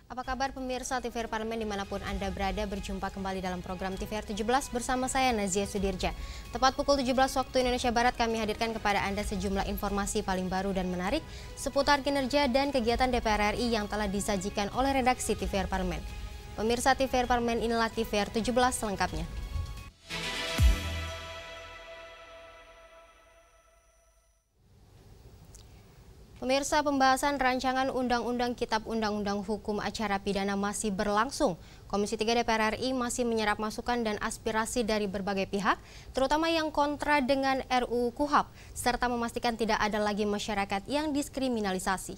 Apa kabar pemirsa TVR Parlemen dimanapun Anda berada, berjumpa kembali dalam program TVR 17 bersama saya Nazia Sudirja. Tepat pukul 17 waktu Indonesia Barat kami hadirkan kepada Anda sejumlah informasi paling baru dan menarik seputar kinerja dan kegiatan DPR RI yang telah disajikan oleh redaksi TVR Parlemen. Pemirsa TVR Parlemen, inilah TVR 17 selengkapnya. Pemirsa, pembahasan rancangan Undang-Undang Kitab Undang-Undang Hukum Acara Pidana masih berlangsung. Komisi 3 DPR RI masih menyerap masukan dan aspirasi dari berbagai pihak, terutama yang kontra dengan RUU KUHP, serta memastikan tidak ada lagi masyarakat yang diskriminalisasi.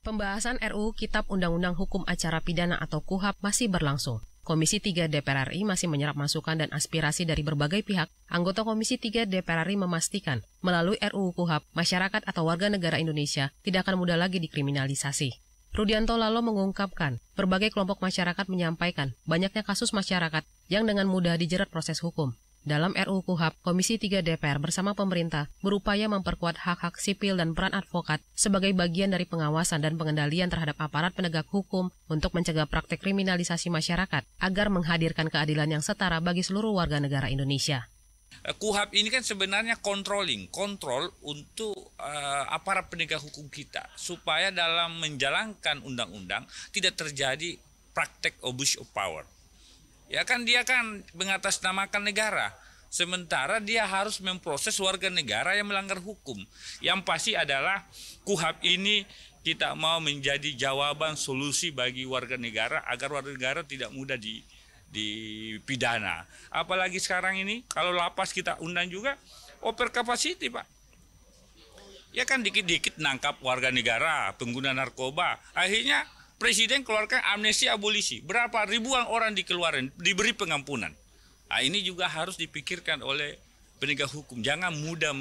Pembahasan RUU Kitab Undang-Undang Hukum Acara Pidana atau KUHP masih berlangsung. Komisi 3 DPR RI masih menyerap masukan dan aspirasi dari berbagai pihak. Anggota Komisi 3 DPR RI memastikan, melalui RUU KUHP, masyarakat atau warga negara Indonesia tidak akan mudah lagi dikriminalisasi. Rudianto Lalo mengungkapkan, berbagai kelompok masyarakat menyampaikan banyaknya kasus masyarakat yang dengan mudah dijerat proses hukum. Dalam RUU KUHP, Komisi 3 DPR bersama pemerintah berupaya memperkuat hak-hak sipil dan peran advokat sebagai bagian dari pengawasan dan pengendalian terhadap aparat penegak hukum untuk mencegah praktek kriminalisasi masyarakat agar menghadirkan keadilan yang setara bagi seluruh warga negara Indonesia. KUHP ini kan sebenarnya kontrol untuk aparat penegak hukum kita supaya dalam menjalankan undang-undang tidak terjadi praktek abuse of power. Ya kan dia kan mengatasnamakan negara, sementara dia harus memproses warga negara yang melanggar hukum. Yang pasti adalah KUHP ini kita mau menjadi jawaban solusi bagi warga negara agar warga negara tidak mudah dipidana. Apalagi sekarang ini kalau lapas kita undang juga over capacity, Pak. Ya kan dikit-dikit nangkap warga negara, pengguna narkoba. Akhirnya Presiden keluarkan amnesti abolisi. Berapa ribuan orang dikeluarin, diberi pengampunan. Nah, ini juga harus dipikirkan oleh penegak hukum. Jangan mudah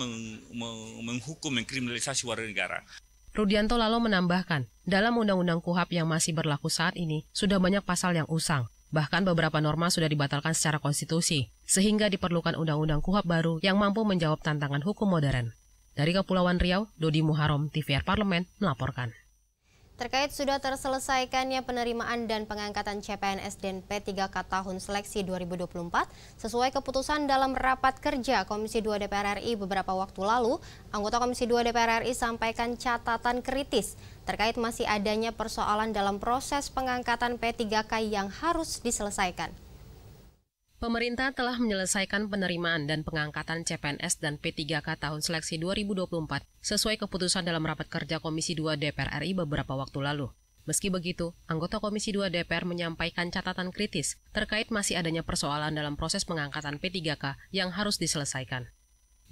menghukum, mengkriminalisasi warga negara. Rudianto Lalo menambahkan, dalam Undang-Undang KUHP yang masih berlaku saat ini, sudah banyak pasal yang usang. Bahkan beberapa norma sudah dibatalkan secara konstitusi, sehingga diperlukan Undang-Undang KUHP baru yang mampu menjawab tantangan hukum modern. Dari Kepulauan Riau, Dodi Muharom, TVR Parlemen, melaporkan. Terkait sudah terselesaikannya penerimaan dan pengangkatan CPNS dan P3K tahun seleksi 2024, sesuai keputusan dalam rapat kerja Komisi 2 DPR RI beberapa waktu lalu, anggota Komisi 2 DPR RI sampaikan catatan kritis terkait masih adanya persoalan dalam proses pengangkatan P3K yang harus diselesaikan. Pemerintah telah menyelesaikan penerimaan dan pengangkatan CPNS dan P3K tahun seleksi 2024 sesuai keputusan dalam rapat kerja Komisi 2 DPR RI beberapa waktu lalu. Meski begitu, anggota Komisi 2 DPR menyampaikan catatan kritis terkait masih adanya persoalan dalam proses pengangkatan P3K yang harus diselesaikan.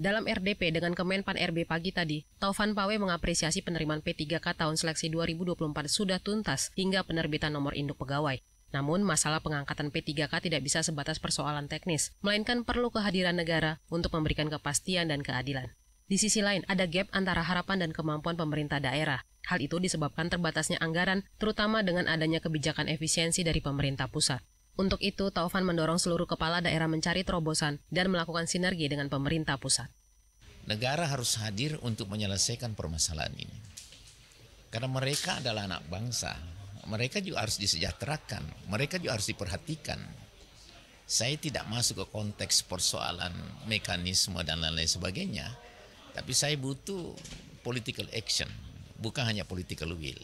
Dalam RDP dengan Kemenpan RB pagi tadi, Taufan Pawe mengapresiasi penerimaan P3K tahun seleksi 2024 sudah tuntas hingga penerbitan nomor induk pegawai. Namun, masalah pengangkatan P3K tidak bisa sebatas persoalan teknis, melainkan perlu kehadiran negara untuk memberikan kepastian dan keadilan. Di sisi lain, ada gap antara harapan dan kemampuan pemerintah daerah. Hal itu disebabkan terbatasnya anggaran, terutama dengan adanya kebijakan efisiensi dari pemerintah pusat. Untuk itu, Taufan mendorong seluruh kepala daerah mencari terobosan dan melakukan sinergi dengan pemerintah pusat. Negara harus hadir untuk menyelesaikan permasalahan ini. Karena mereka adalah anak bangsa. Mereka juga harus disejahterakan, mereka juga harus diperhatikan. Saya tidak masuk ke konteks persoalan mekanisme dan lain-lain sebagainya, tapi saya butuh political action, bukan hanya political will.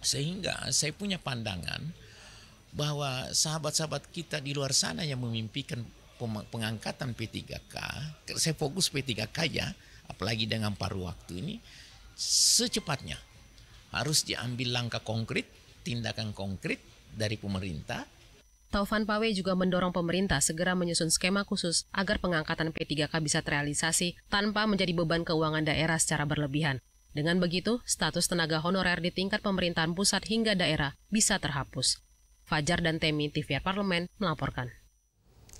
Sehingga saya punya pandangan bahwa sahabat-sahabat kita di luar sana yang memimpikan pengangkatan P3K, saya fokus P3K ya, apalagi dengan paruh waktu ini, secepatnya harus diambil langkah konkret, tindakan konkret dari pemerintah. Taufan Pawe juga mendorong pemerintah segera menyusun skema khusus agar pengangkatan P3K bisa terrealisasi tanpa menjadi beban keuangan daerah secara berlebihan. Dengan begitu, status tenaga honorer di tingkat pemerintahan pusat hingga daerah bisa terhapus. Fajar dan Temi, TVR Parlemen, melaporkan.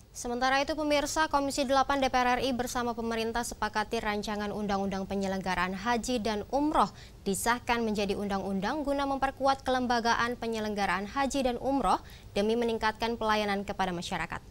Sementara itu pemirsa, Komisi 8 DPR RI bersama pemerintah sepakati rancangan Undang-Undang Penyelenggaraan Haji dan Umroh disahkan menjadi undang-undang guna memperkuat kelembagaan penyelenggaraan haji dan umroh demi meningkatkan pelayanan kepada masyarakat.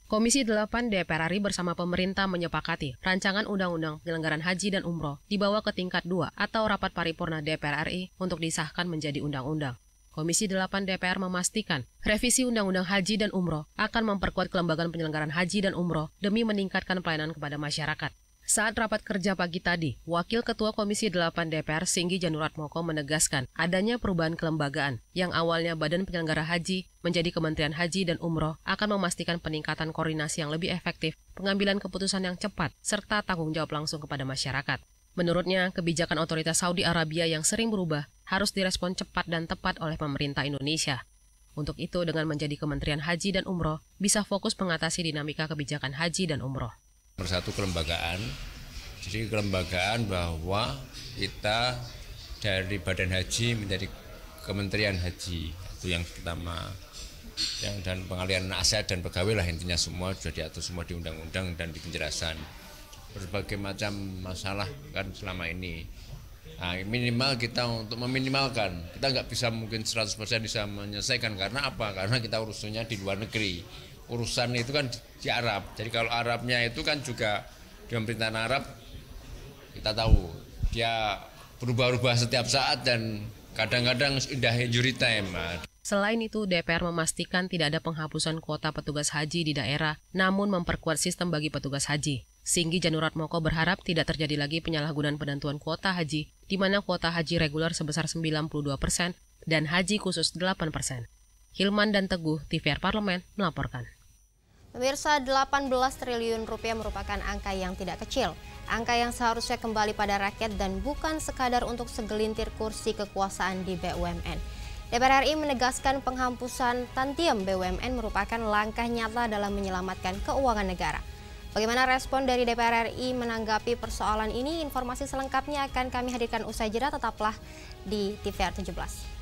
Komisi 8 DPR RI bersama pemerintah menyepakati rancangan Undang-Undang Penyelenggaraan Haji dan Umroh dibawa ke tingkat 2 atau Rapat Paripurna DPR RI untuk disahkan menjadi undang-undang. Komisi 8 DPR memastikan revisi Undang-Undang Haji dan Umroh akan memperkuat kelembagaan penyelenggaraan haji dan umroh demi meningkatkan pelayanan kepada masyarakat. Saat rapat kerja pagi tadi, Wakil Ketua Komisi 8 DPR Singgi Januratmoko menegaskan adanya perubahan kelembagaan yang awalnya Badan Penyelenggara Haji menjadi Kementerian Haji dan Umroh akan memastikan peningkatan koordinasi yang lebih efektif, pengambilan keputusan yang cepat, serta tanggung jawab langsung kepada masyarakat. Menurutnya, kebijakan otoritas Saudi Arabia yang sering berubah harus direspon cepat dan tepat oleh pemerintah Indonesia. Untuk itu, dengan menjadi Kementerian Haji dan Umroh, bisa fokus mengatasi dinamika kebijakan haji dan umroh. Satu kelembagaan, jadi kelembagaan bahwa kita dari Badan Haji menjadi Kementerian Haji, itu yang pertama. Dan pengalihan aset dan pegawai lah intinya semua sudah diatur semua di undang-undang dan di penjelasan. Berbagai macam masalah kan selama ini. Nah, minimal kita untuk meminimalkan, kita nggak bisa mungkin 100% bisa menyelesaikan karena apa? Karena kita urusannya di luar negeri. Urusan itu kan di Arab. Jadi kalau Arabnya itu kan juga di pemerintahan Arab kita tahu dia berubah-ubah setiap saat dan kadang-kadang indah injury time. Selain itu, DPR memastikan tidak ada penghapusan kuota petugas haji di daerah, namun memperkuat sistem bagi petugas haji. Singgi Januratmoko berharap tidak terjadi lagi penyalahgunaan penentuan kuota haji, di mana kuota haji reguler sebesar 92% dan haji khusus 8%. Hilman dan Teguh, TVR Parlemen, melaporkan. Pemirsa, 18 triliun rupiah merupakan angka yang tidak kecil. Angka yang seharusnya kembali pada rakyat dan bukan sekadar untuk segelintir kursi kekuasaan di BUMN. DPR RI menegaskan penghapusan tantiem BUMN merupakan langkah nyata dalam menyelamatkan keuangan negara. Bagaimana respon dari DPR RI menanggapi persoalan ini? Informasi selengkapnya akan kami hadirkan usai jeda, tetaplah di TVR 17.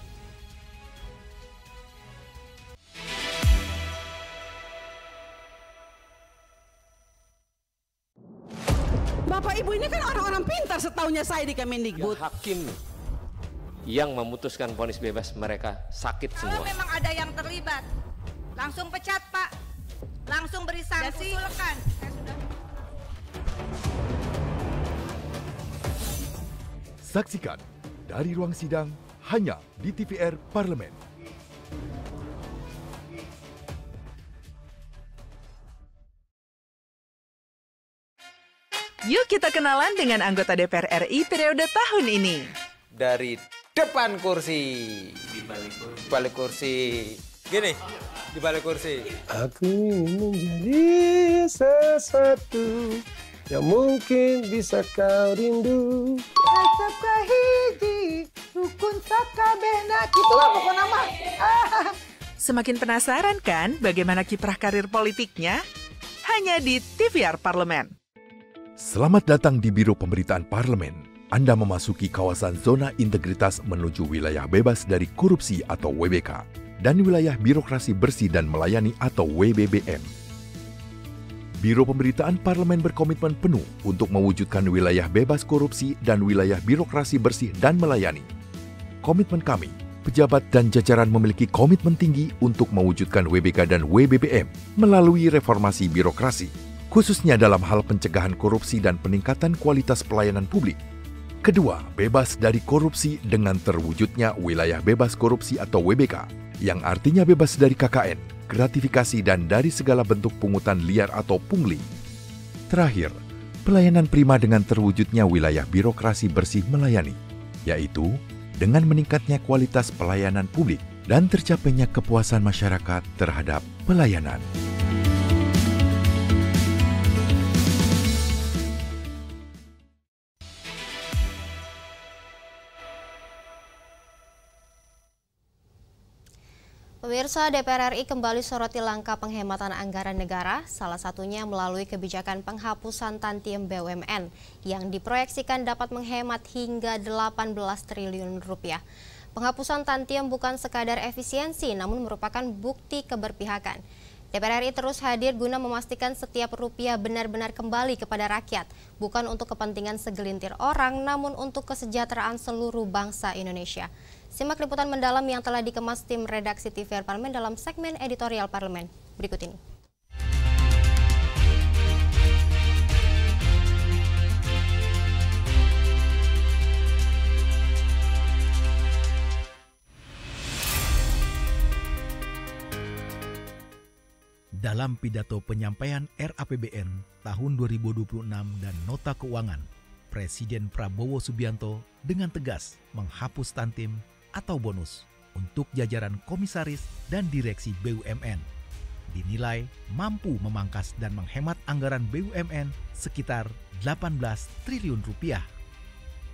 Bapak Ibu ini kan orang-orang pintar setaunya saya di Kemendikbud. Ya, hakim yang memutuskan vonis bebas mereka sakit semua. Kalau memang ada yang terlibat, langsung pecat Pak, langsung beri sanksi. Dan usulkan. Saksikan dari ruang sidang hanya di TVR Parlemen. Yuk kita kenalan dengan anggota DPR RI periode tahun ini. Dari depan kursi, di balik kursi, gini, di balik kursi. Aku ingin menjadi sesuatu yang mungkin bisa kau rindu. Acap kahiji, rukun sakabehna, gitulah pokok nama. Semakin penasaran kan bagaimana kiprah karir politiknya? Hanya di TVR Parlemen. Selamat datang di Biro Pemberitaan Parlemen. Anda memasuki kawasan zona integritas menuju wilayah bebas dari korupsi atau WBK dan wilayah birokrasi bersih dan melayani atau WBBM. Biro Pemberitaan Parlemen berkomitmen penuh untuk mewujudkan wilayah bebas korupsi dan wilayah birokrasi bersih dan melayani. Komitmen kami, pejabat dan jajaran memiliki komitmen tinggi untuk mewujudkan WBK dan WBBM melalui reformasi birokrasi, khususnya dalam hal pencegahan korupsi dan peningkatan kualitas pelayanan publik. Kedua, bebas dari korupsi dengan terwujudnya wilayah bebas korupsi atau WBK, yang artinya bebas dari KKN, gratifikasi dan dari segala bentuk pungutan liar atau pungli. Terakhir, pelayanan prima dengan terwujudnya wilayah birokrasi bersih melayani, yaitu dengan meningkatnya kualitas pelayanan publik dan tercapainya kepuasan masyarakat terhadap pelayanan. Pemirsa, DPR RI kembali soroti langkah penghematan anggaran negara, salah satunya melalui kebijakan penghapusan tantiem BUMN yang diproyeksikan dapat menghemat hingga 18 triliun rupiah. Penghapusan tantiem bukan sekadar efisiensi, namun merupakan bukti keberpihakan. DPR RI terus hadir guna memastikan setiap rupiah benar-benar kembali kepada rakyat, bukan untuk kepentingan segelintir orang, namun untuk kesejahteraan seluruh bangsa Indonesia. Simak liputan mendalam yang telah dikemas tim redaksi TVR Parlemen dalam segmen editorial Parlemen berikut ini. Dalam pidato penyampaian RAPBN tahun 2026 dan nota keuangan, Presiden Prabowo Subianto dengan tegas menghapus tantim atau bonus untuk jajaran komisaris dan direksi BUMN. Dinilai mampu memangkas dan menghemat anggaran BUMN sekitar 18 triliun rupiah.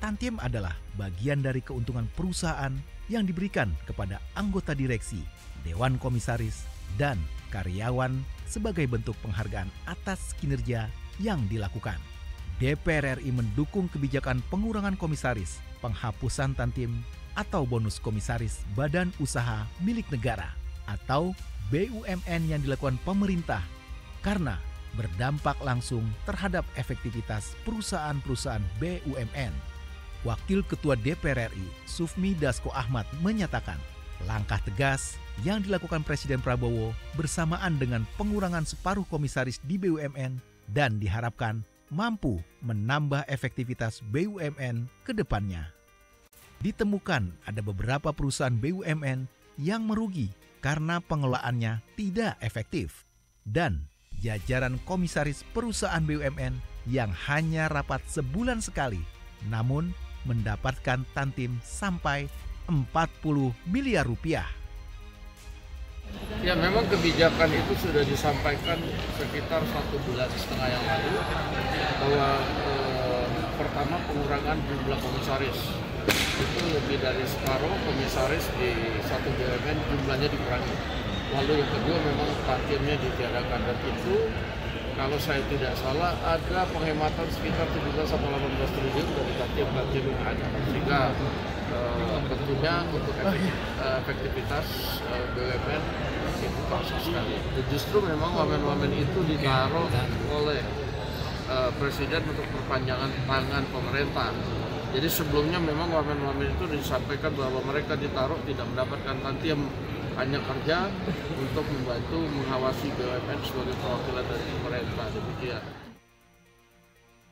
Tantim adalah bagian dari keuntungan perusahaan yang diberikan kepada anggota direksi, dewan komisaris, dan karyawan sebagai bentuk penghargaan atas kinerja yang dilakukan. DPR RI mendukung kebijakan pengurangan komisaris, penghapusan tantim, atau bonus komisaris badan usaha milik negara atau BUMN yang dilakukan pemerintah karena berdampak langsung terhadap efektivitas perusahaan-perusahaan BUMN. Wakil Ketua DPR RI, Sufmi Dasko Ahmad, menyatakan langkah tegas yang dilakukan Presiden Prabowo bersamaan dengan pengurangan separuh komisaris di BUMN dan diharapkan mampu menambah efektivitas BUMN ke depannya. Ditemukan ada beberapa perusahaan BUMN yang merugi karena pengelolaannya tidak efektif dan jajaran komisaris perusahaan BUMN yang hanya rapat sebulan sekali namun mendapatkan tantim sampai 40 miliar rupiah. Ya, memang kebijakan itu sudah disampaikan sekitar 1,5 bulan yang lalu bahwa pertama pengurangan jumlah komisaris itu lebih dari separuh komisaris di satu BUMN jumlahnya dikurangi. Lalu yang kedua memang tantimnya ditiadakan dan itu kalau saya tidak salah ada penghematan sekitar 17 atau 18 triliun dari tantim yang ada. Sehingga tentunya untuk efektivitas BUMN itu terasa sekali. Justru memang wamen-wamen itu ditaruh oleh Presiden untuk perpanjangan tangan pemerintah. Jadi sebelumnya memang wamen-wamen itu disampaikan bahwa mereka ditaruh tidak mendapatkan tantim, hanya kerja untuk membantu mengawasi BUMN sebagai perwakilan dari pemerintah. Demikian.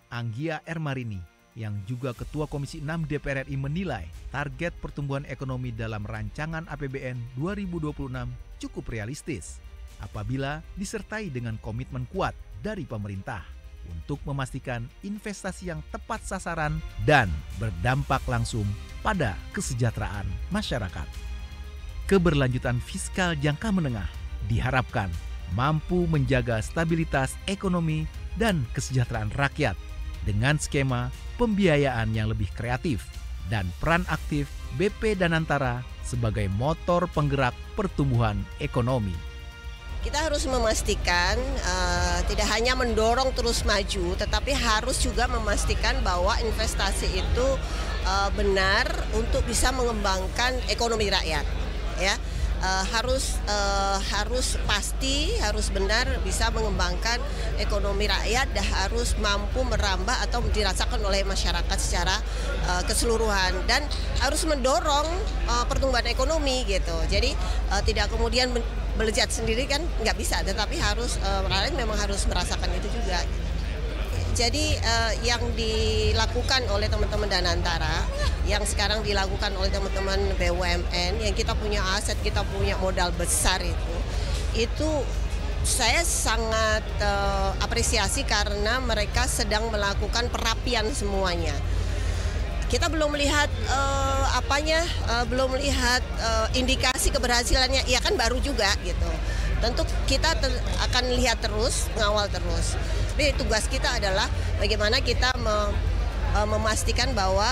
Anggia Ermarini yang juga Ketua Komisi 6 DPR RI menilai target pertumbuhan ekonomi dalam rancangan APBN 2026 cukup realistis apabila disertai dengan komitmen kuat dari pemerintah untuk memastikan investasi yang tepat sasaran dan berdampak langsung pada kesejahteraan masyarakat. Keberlanjutan fiskal jangka menengah diharapkan mampu menjaga stabilitas ekonomi dan kesejahteraan rakyat dengan skema pembiayaan yang lebih kreatif dan peran aktif BP Danantara sebagai motor penggerak pertumbuhan ekonomi. Kita harus memastikan tidak hanya mendorong terus maju, tetapi harus juga memastikan bahwa investasi itu benar untuk bisa mengembangkan ekonomi rakyat. Ya, harus pasti, harus benar bisa mengembangkan ekonomi rakyat dan harus mampu merambah atau dirasakan oleh masyarakat secara keseluruhan dan harus mendorong pertumbuhan ekonomi gitu. Jadi tidak kemudian melejat sendiri kan nggak bisa, tetapi harus rakyat memang harus merasakan itu juga. Jadi yang dilakukan oleh teman-teman Danantara, yang sekarang dilakukan oleh teman-teman BUMN, yang kita punya aset, kita punya modal besar itu saya sangat apresiasi karena mereka sedang melakukan perapian semuanya. Kita belum melihat belum melihat indikasi keberhasilannya, ya kan baru juga gitu. Tentu kita akan lihat terus, mengawal terus. Tapi tugas kita adalah bagaimana kita memastikan bahwa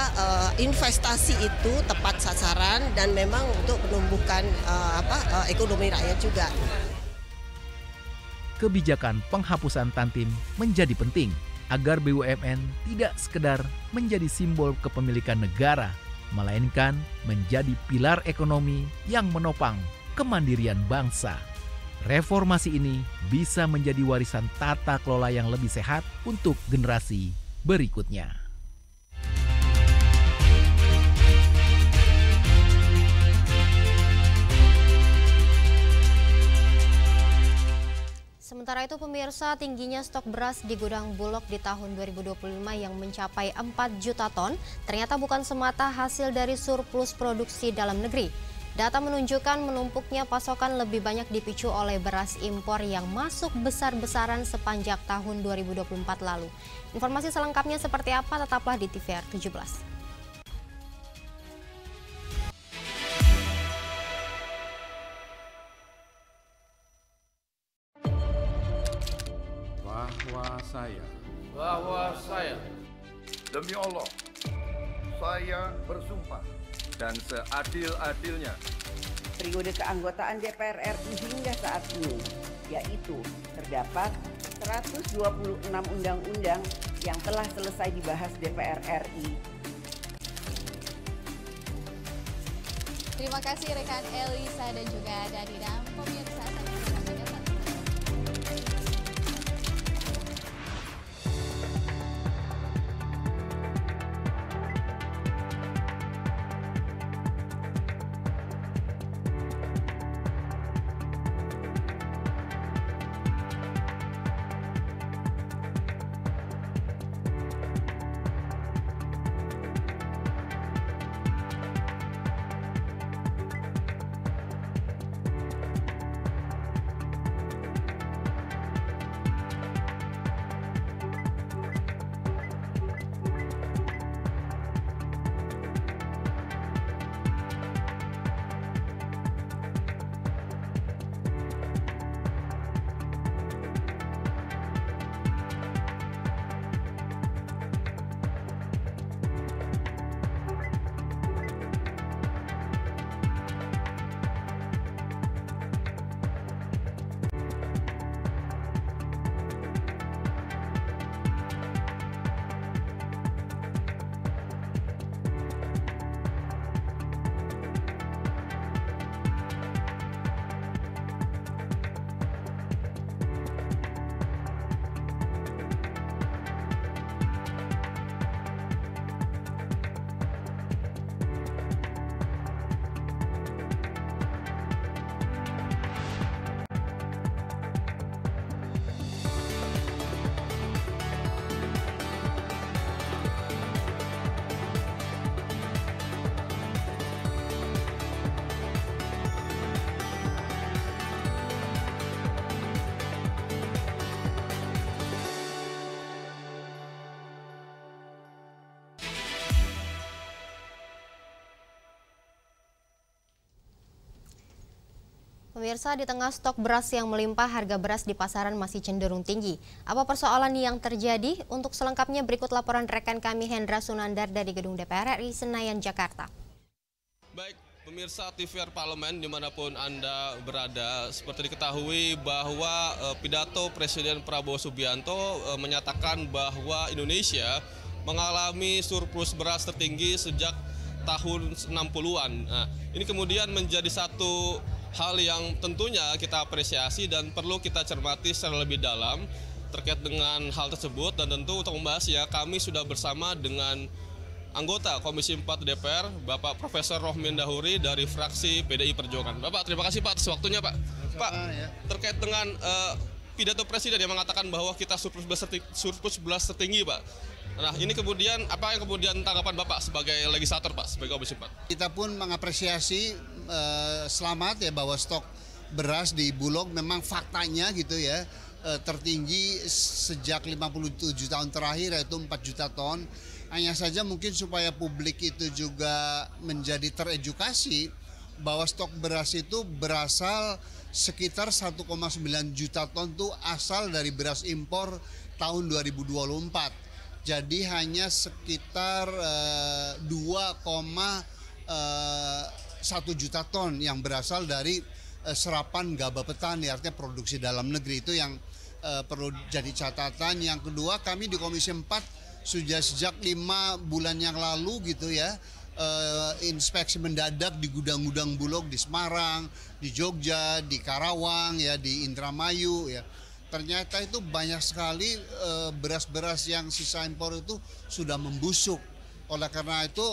investasi itu tepat sasaran dan memang untuk menumbuhkan ekonomi rakyat juga. Kebijakan penghapusan tantim menjadi penting agar BUMN tidak sekedar menjadi simbol kepemilikan negara, melainkan menjadi pilar ekonomi yang menopang kemandirian bangsa. Reformasi ini bisa menjadi warisan tata kelola yang lebih sehat untuk generasi berikutnya. Sementara itu pemirsa, tingginya stok beras di gudang Bulog di tahun 2025 yang mencapai 4 juta ton ternyata bukan semata hasil dari surplus produksi dalam negeri. Data menunjukkan menumpuknya pasokan lebih banyak dipicu oleh beras impor yang masuk besar-besaran sepanjang tahun 2024 lalu. Informasi selengkapnya seperti apa tetaplah di TVR 17. Bahwa saya demi Allah, saya bersumpah dan seadil-adilnya periode keanggotaan DPR RI hingga saat ini, yaitu terdapat 126 undang-undang yang telah selesai dibahas DPR RI. Terima kasih rekan Elisa dan juga Danida. Pemirsa, pemirsa, di tengah stok beras yang melimpah, harga beras di pasaran masih cenderung tinggi. Apa persoalan yang terjadi? Untuk selengkapnya berikut laporan rekan kami Hendra Sunandar dari Gedung DPR RI Senayan, Jakarta. Baik, pemirsa TVR Parlemen dimanapun Anda berada, seperti diketahui bahwa pidato Presiden Prabowo Subianto menyatakan bahwa Indonesia mengalami surplus beras tertinggi sejak tahun 60-an. Nah, ini kemudian menjadi satu hal yang tentunya kita apresiasi dan perlu kita cermati secara lebih dalam terkait dengan hal tersebut. Dan tentu untuk membahasnya kami sudah bersama dengan anggota Komisi 4 DPR, Bapak Profesor Rohmin Dahuri dari fraksi PDI Perjuangan. Bapak, terima kasih Pak atas waktunya Pak. Pak, terkait dengan pidato Presiden yang mengatakan bahwa kita surplus beras tertinggi Pak. Nah, ini kemudian apa yang kemudian tanggapan Bapak sebagai legislator Pak, sebagai Komisi 4? Kita pun mengapresiasi selamat ya bahwa stok beras di Bulog memang faktanya gitu ya tertinggi sejak 57 tahun terakhir, yaitu 4 juta ton. Hanya saja mungkin supaya publik itu juga menjadi teredukasi bahwa stok beras itu berasal sekitar 1,9 juta ton tuh asal dari beras impor tahun 2024. Jadi hanya sekitar 2,1 juta ton yang berasal dari serapan gabah petani, artinya produksi dalam negeri. Itu yang perlu jadi catatan. Yang kedua, kami di Komisi 4 sudah sejak 5 bulan yang lalu gitu ya, inspeksi mendadak di gudang-gudang Bulog di Semarang, di Jogja, di Karawang, ya di Indramayu ya. Ternyata itu banyak sekali beras-beras yang sisa impor itu sudah membusuk. Oleh karena itu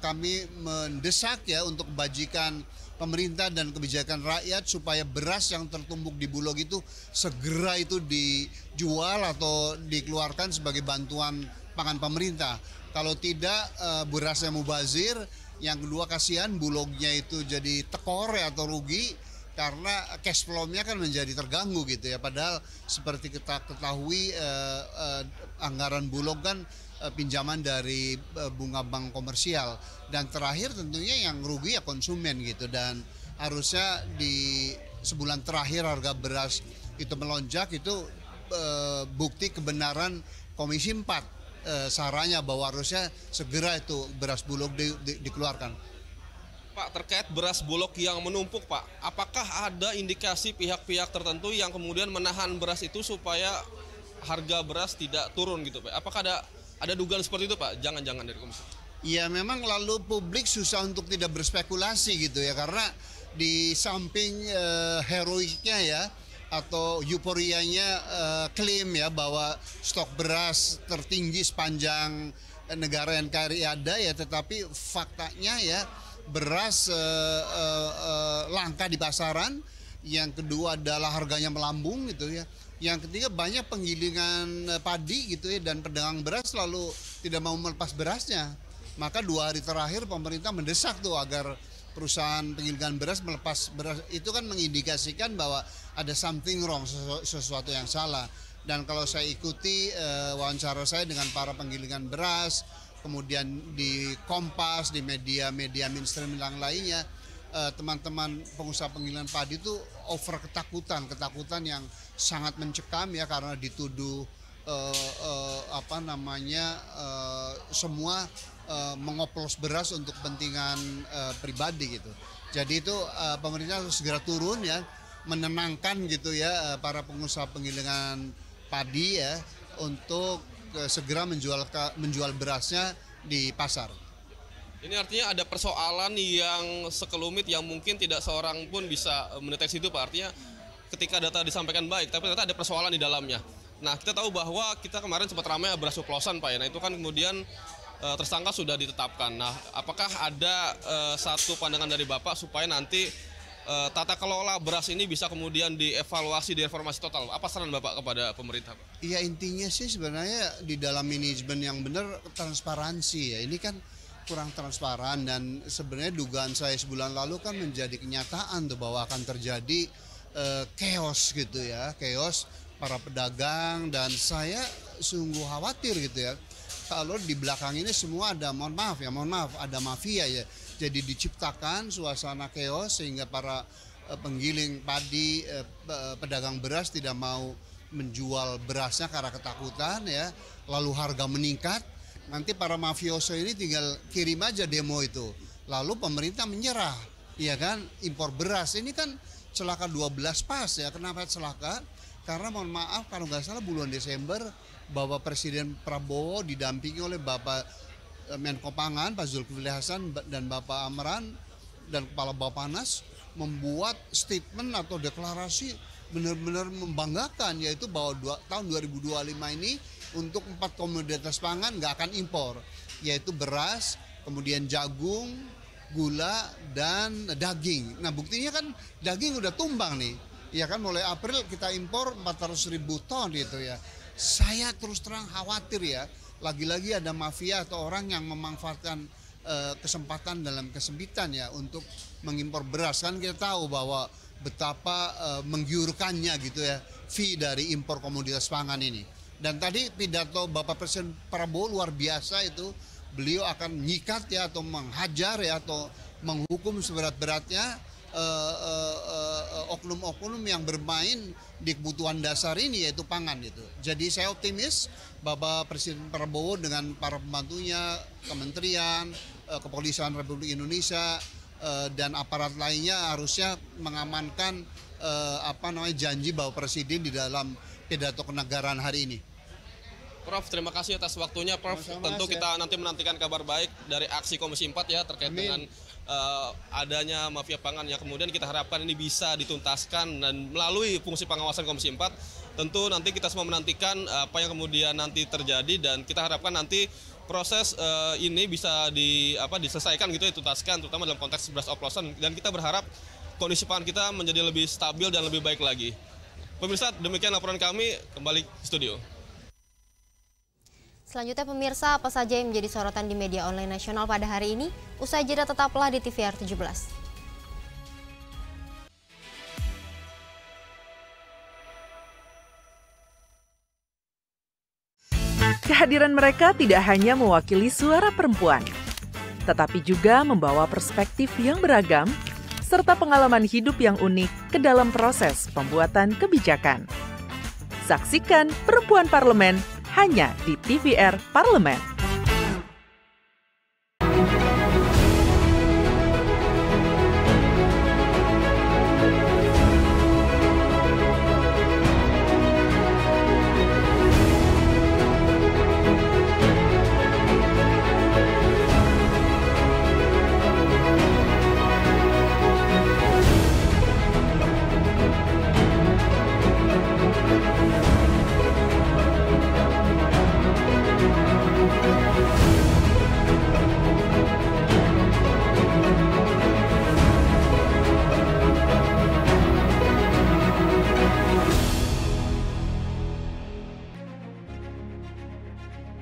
kami mendesak ya untuk kebajikan pemerintah dan kebijakan rakyat supaya beras yang tertumbuk di Bulog itu segera itu dijual atau dikeluarkan sebagai bantuan pangan pemerintah. Kalau tidak, berasnya mubazir Yang kedua kasihan Bulognya itu jadi tekor ya atau rugi karena cash flow-nya kan menjadi terganggu gitu ya. Padahal seperti kita ketahui anggaran Bulog kan pinjaman dari bunga bank komersial, dan terakhir tentunya yang rugi ya konsumen gitu. Dan harusnya di sebulan terakhir harga beras itu melonjak, itu bukti kebenaran Komisi 4 sarannya bahwa harusnya segera itu beras Bulog dikeluarkan. Pak, terkait beras Bulog yang menumpuk, Pak, apakah ada indikasi pihak-pihak tertentu yang kemudian menahan beras itu supaya harga beras tidak turun gitu, Pak? Apakah ada dugaan seperti itu, Pak? Jangan-jangan dari Komisi? Ya memang lalu publik susah untuk tidak berspekulasi gitu ya, karena di samping heroiknya ya atau euforianya klaim ya bahwa stok beras tertinggi sepanjang negara NKRI ada ya, tetapi faktanya ya beras langka di pasaran. Yang kedua adalah harganya melambung gitu ya. Yang ketiga banyak penggilingan padi gitu ya, dan pedagang beras selalu tidak mau melepas berasnya. Maka 2 hari terakhir pemerintah mendesak tuh agar perusahaan penggilingan beras melepas beras. Itu kan mengindikasikan bahwa ada something wrong, sesuatu yang salah. Dan kalau saya ikuti wawancara saya dengan para penggilingan beras, kemudian di Kompas, di media-media mainstream yang lainnya, teman-teman pengusaha penggilingan padi itu over ketakutan yang sangat mencekam ya, karena dituduh semua mengoplos beras untuk kepentingan pribadi gitu. Jadi itu pemerintah harus segera turun ya, menenangkan gitu ya para pengusaha penggilingan padi ya, untuk segera menjual berasnya di pasar. Ini artinya ada persoalan yang sekelumit yang mungkin tidak seorang pun bisa mendeteksi itu, Pak. Artinya ketika data disampaikan baik, tapi ternyata ada persoalan di dalamnya. Nah, kita tahu bahwa kita kemarin sempat ramai beras oplosan, Pak ya. Nah, itu kan kemudian tersangka sudah ditetapkan. Nah, apakah ada satu pandangan dari Bapak supaya nanti tata kelola beras ini bisa kemudian dievaluasi, direformasi total? Apa saran Bapak kepada pemerintah, Pak? Iya, intinya sih sebenarnya di dalam manajemen yang benar transparansi ya. Ini kan kurang transparan, dan sebenarnya dugaan saya sebulan lalu kan menjadi kenyataan tuh bahwa akan terjadi chaos gitu ya, chaos para pedagang, dan saya sungguh khawatir gitu ya kalau di belakang ini semua ada mohon maaf ada mafia ya. Jadi diciptakan suasana chaos sehingga para penggiling padi, pedagang beras tidak mau menjual berasnya karena ketakutan ya, lalu harga meningkat. Nanti para mafioso ini tinggal kirim aja demo itu, lalu pemerintah menyerah, ya kan, impor beras. Ini kan celaka 12 pas ya. Kenapa celaka? Karena mohon maaf kalau nggak salah bulan Desember Bapak Presiden Prabowo didampingi oleh Bapak Menko Pangan Pak Zulkifli Hasan dan Bapak Amran dan Kepala Bappenas membuat statement atau deklarasi benar-benar membanggakan, yaitu bahwa tahun 2025 ini untuk 4 komoditas pangan nggak akan impor, yaitu beras, kemudian jagung, gula, dan daging. Nah buktinya kan daging udah tumbang nih, ya kan, mulai April kita impor 400.000 ton gitu ya. Saya terus terang khawatir ya, lagi-lagi ada mafia atau orang yang memanfaatkan kesempatan dalam kesempitan ya untuk mengimpor beras. Kan kita tahu bahwa betapa menggiurkannya gitu ya fee dari impor komoditas pangan ini. Dan tadi pidato Bapak Presiden Prabowo luar biasa itu, beliau akan menyikat ya atau menghajar ya atau menghukum seberat-beratnya oknum-oknum yang bermain di kebutuhan dasar ini, yaitu pangan itu. Jadi saya optimis Bapak Presiden Prabowo dengan para pembantunya, kementerian, kepolisian Republik Indonesia dan aparat lainnya harusnya mengamankan janji Bapak Presiden di dalam pidato kenegaraan hari ini. Prof, terima kasih atas waktunya, Prof. Tentu kita nanti menantikan kabar baik dari aksi Komisi 4 ya terkait dengan adanya mafia pangan yang kemudian kita harapkan ini bisa dituntaskan, dan melalui fungsi pengawasan Komisi 4 tentu nanti kita semua menantikan apa yang kemudian nanti terjadi, dan kita harapkan nanti proses ini bisa diselesaikan gitu ya, dituntaskan terutama dalam konteks beras oplosan, dan kita berharap kondisi pangan kita menjadi lebih stabil dan lebih baik lagi. Pemirsa, demikian laporan kami, kembali ke studio. Selanjutnya pemirsa, apa saja yang menjadi sorotan di media online nasional pada hari ini? Usai jeda tetaplah di TVR 17. Kehadiran mereka tidak hanya mewakili suara perempuan, tetapi juga membawa perspektif yang beragam serta pengalaman hidup yang unik ke dalam proses pembuatan kebijakan. Saksikan Perempuan Parlemen hanya di TVR Parlemen.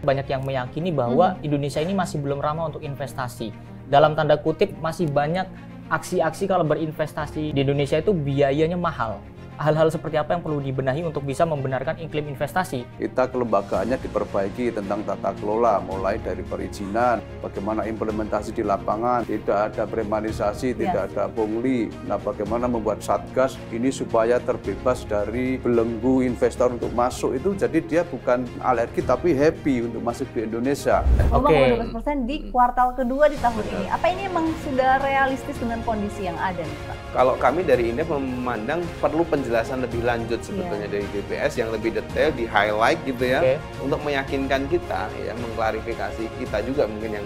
Banyak yang meyakini bahwa Indonesia ini masih belum ramah untuk investasi. Dalam tanda kutip masih banyak aksi-aksi kalau berinvestasi di Indonesia itu biayanya mahal. Hal-hal seperti apa yang perlu dibenahi untuk bisa membenarkan iklim investasi? Kita kelembagaannya diperbaiki tentang tata kelola, mulai dari perizinan, bagaimana implementasi di lapangan, tidak ada premanisasi, tidak ada pungli. Nah, bagaimana membuat satgas ini supaya terbebas dari belenggu investor untuk masuk itu, jadi dia bukan alergi tapi happy untuk masuk di Indonesia. Ngomong 12% di kuartal kedua di tahun ini. Apa ini memang sudah realistis dengan kondisi yang ada nih, Pak? Kalau kami dari Indef memandang perlu penjelasan lebih lanjut sebetulnya dari BPS yang lebih detail, di highlight gitu ya, untuk meyakinkan kita ya, mengklarifikasi kita juga mungkin yang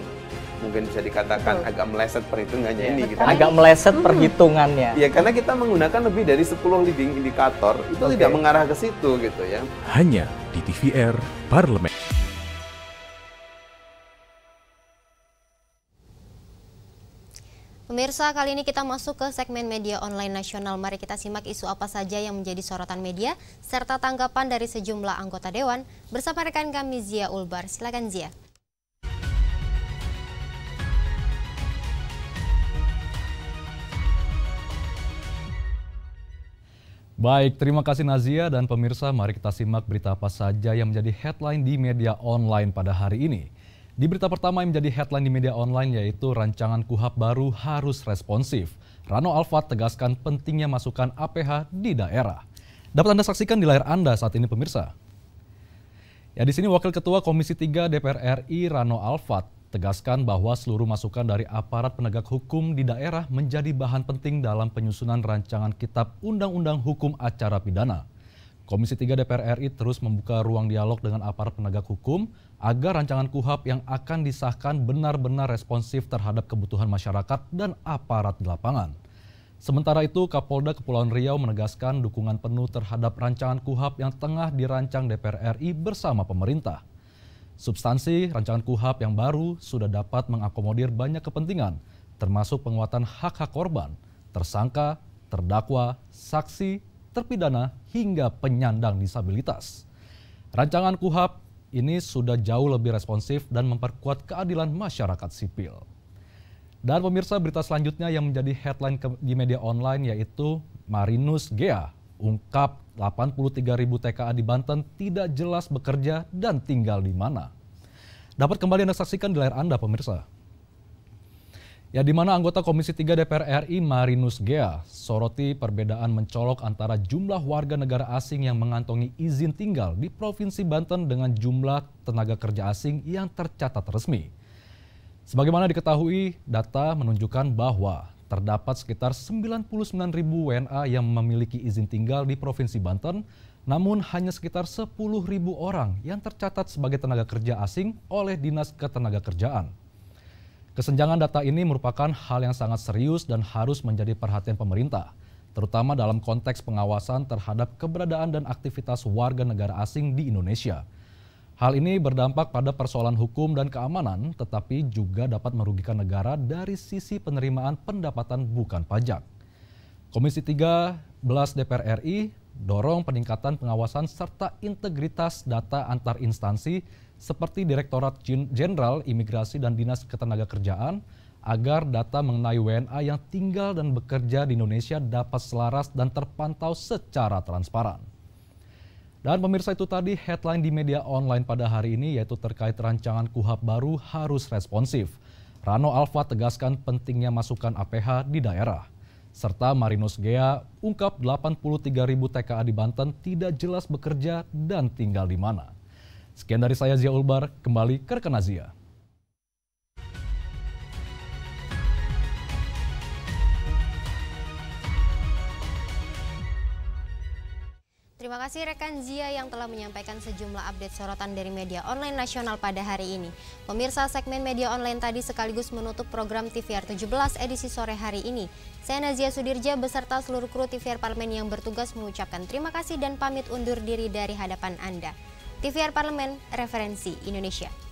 mungkin bisa dikatakan agak meleset perhitungannya ini gitu. Agak meleset perhitungannya. Ya, karena kita menggunakan lebih dari 10 leading indikator itu tidak mengarah ke situ gitu ya. Hanya di TVR Parlemen. Pemirsa, kali ini kita masuk ke segmen media online nasional. Mari kita simak isu apa saja yang menjadi sorotan media, serta tanggapan dari sejumlah anggota Dewan. Bersama rekan kami Zia Ulbar. Silakan Zia. Baik, terima kasih Nazia dan pemirsa. Mari kita simak berita apa saja yang menjadi headline di media online pada hari ini. Di berita pertama yang menjadi headline di media online yaitu rancangan KUHP baru harus responsif. Rano Alfat tegaskan pentingnya masukan APH di daerah. Dapat Anda saksikan di layar Anda saat ini pemirsa. Ya, di sini Wakil Ketua Komisi 3 DPR RI Rano Alfat tegaskan bahwa seluruh masukan dari aparat penegak hukum di daerah menjadi bahan penting dalam penyusunan rancangan Kitab Undang-Undang Hukum Acara Pidana. Komisi 3 DPR RI terus membuka ruang dialog dengan aparat penegak hukum agar rancangan KUHP yang akan disahkan benar-benar responsif terhadap kebutuhan masyarakat dan aparat di lapangan. Sementara itu, Kapolda Kepulauan Riau menegaskan dukungan penuh terhadap rancangan KUHP yang tengah dirancang DPR RI bersama pemerintah. Substansi rancangan KUHP yang baru sudah dapat mengakomodir banyak kepentingan, termasuk penguatan hak-hak korban, tersangka, terdakwa, saksi, terpidana, hingga penyandang disabilitas. Rancangan KUHP ini sudah jauh lebih responsif dan memperkuat keadilan masyarakat sipil. Dan pemirsa, berita selanjutnya yang menjadi headline di media online yaitu Marinus Gea ungkap 83.000 TKA di Banten tidak jelas bekerja dan tinggal di mana. Dapat kembali Anda saksikan di layar Anda pemirsa. Ya, di mana anggota Komisi 3 DPR RI Marinus Gea soroti perbedaan mencolok antara jumlah warga negara asing yang mengantongi izin tinggal di Provinsi Banten dengan jumlah tenaga kerja asing yang tercatat resmi. Sebagaimana diketahui, data menunjukkan bahwa terdapat sekitar 99.000 WNA yang memiliki izin tinggal di Provinsi Banten, namun hanya sekitar 10.000 orang yang tercatat sebagai tenaga kerja asing oleh Dinas Ketenagakerjaan. Kesenjangan data ini merupakan hal yang sangat serius dan harus menjadi perhatian pemerintah, terutama dalam konteks pengawasan terhadap keberadaan dan aktivitas warga negara asing di Indonesia. Hal ini berdampak pada persoalan hukum dan keamanan, tetapi juga dapat merugikan negara dari sisi penerimaan pendapatan bukan pajak. Komisi 13 DPR RI dorong peningkatan pengawasan serta integritas data antar instansi seperti Direktorat Jenderal Imigrasi dan Dinas Ketenagakerjaan, agar data mengenai WNA yang tinggal dan bekerja di Indonesia dapat selaras dan terpantau secara transparan. Dan pemirsa, itu tadi headline di media online pada hari ini, yaitu terkait rancangan KUHP baru harus responsif. Rano Alfa tegaskan pentingnya masukan APH di daerah. Serta Marinus Gea ungkap 83.000 TKA di Banten tidak jelas bekerja dan tinggal di mana. Sekian dari saya, Zia Ulbar, kembali ke rekan Azia. Terima kasih rekan Zia yang telah menyampaikan sejumlah update sorotan dari media online nasional pada hari ini. Pemirsa, segmen media online tadi sekaligus menutup program TVR 17 edisi sore hari ini. Saya Nazia Sudirja beserta seluruh kru TVR Parlemen yang bertugas mengucapkan terima kasih dan pamit undur diri dari hadapan Anda. TVR Parlemen, referensi Indonesia.